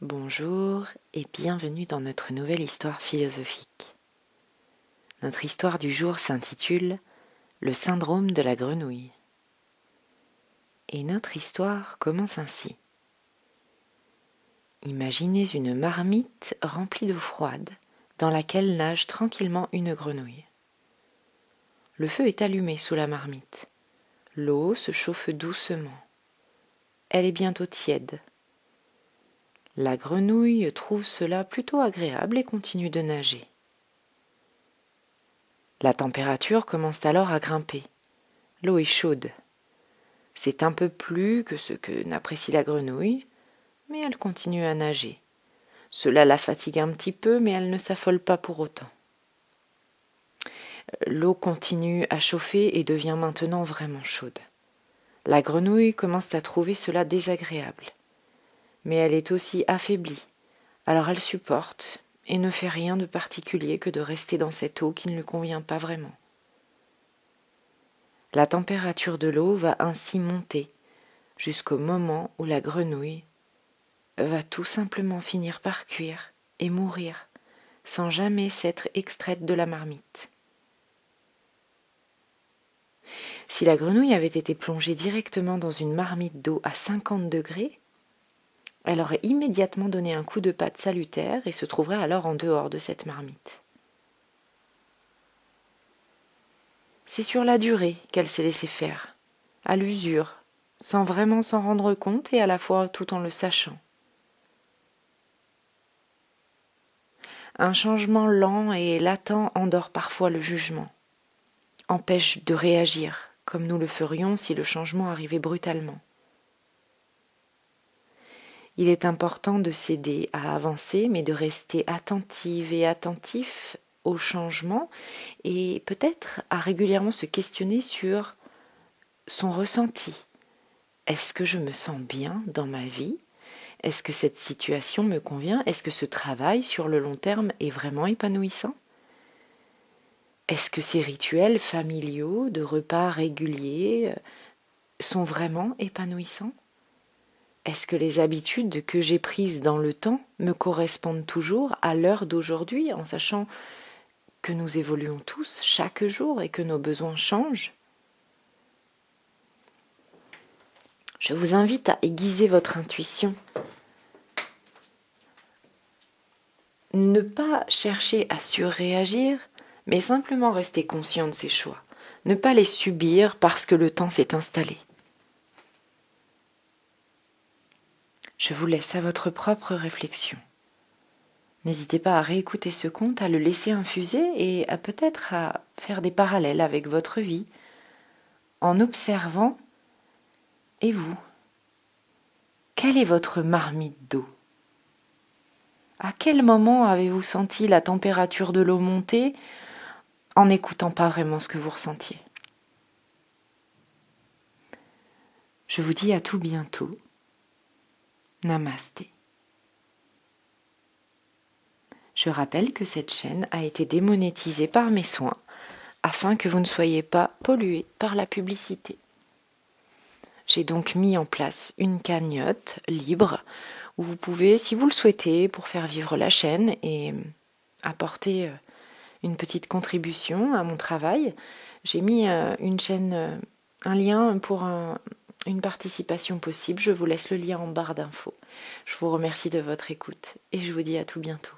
Bonjour et bienvenue dans notre nouvelle histoire philosophique. Notre histoire du jour s'intitule « Le syndrome de la grenouille ». Et notre histoire commence ainsi. Imaginez une marmite remplie d'eau froide dans laquelle nage tranquillement une grenouille. Le feu est allumé sous la marmite. L'eau se chauffe doucement. Elle est bientôt tiède. La grenouille trouve cela plutôt agréable et continue de nager. La température commence alors à grimper. L'eau est chaude. C'est un peu plus que ce que n'apprécie la grenouille, mais elle continue à nager. Cela la fatigue un petit peu, mais elle ne s'affole pas pour autant. L'eau continue à chauffer et devient maintenant vraiment chaude. La grenouille commence à trouver cela désagréable. Mais elle est aussi affaiblie, alors elle supporte et ne fait rien de particulier que de rester dans cette eau qui ne lui convient pas vraiment. La température de l'eau va ainsi monter jusqu'au moment où la grenouille va tout simplement finir par cuire et mourir sans jamais s'être extraite de la marmite. Si la grenouille avait été plongée directement dans une marmite d'eau à 50 degrés, elle aurait immédiatement donné un coup de patte salutaire et se trouverait alors en dehors de cette marmite. C'est sur la durée qu'elle s'est laissée faire, à l'usure, sans vraiment s'en rendre compte et à la fois tout en le sachant. Un changement lent et latent endort parfois le jugement, empêche de réagir, comme nous le ferions si le changement arrivait brutalement. Il est important de s'aider à avancer, mais de rester attentive et attentif au changement et peut-être à régulièrement se questionner sur son ressenti. Est-ce que je me sens bien dans ma vie ? Est-ce que cette situation me convient ? Est-ce que ce travail sur le long terme est vraiment épanouissant ? Est-ce que ces rituels familiaux de repas réguliers sont vraiment épanouissants ? Est-ce que les habitudes que j'ai prises dans le temps me correspondent toujours à l'heure d'aujourd'hui, en sachant que nous évoluons tous chaque jour et que nos besoins changent ? Je vous invite à aiguiser votre intuition. Ne pas chercher à surréagir, mais simplement rester conscient de ses choix. Ne pas les subir parce que le temps s'est installé. Je vous laisse à votre propre réflexion. N'hésitez pas à réécouter ce conte, à le laisser infuser et à peut-être à faire des parallèles avec votre vie en observant. Et vous, quelle est votre marmite d'eau ? À quel moment avez-vous senti la température de l'eau monter en n'écoutant pas vraiment ce que vous ressentiez ? Je vous dis à tout bientôt. Namasté. Je rappelle que cette chaîne a été démonétisée par mes soins afin que vous ne soyez pas pollué par la publicité. J'ai donc mis en place une cagnotte libre où vous pouvez, si vous le souhaitez, pour faire vivre la chaîne et apporter une petite contribution à mon travail, j'ai mis un lien pour une participation possible. Je vous laisse le lien en barre d'infos. Je vous remercie de votre écoute et je vous dis à tout bientôt.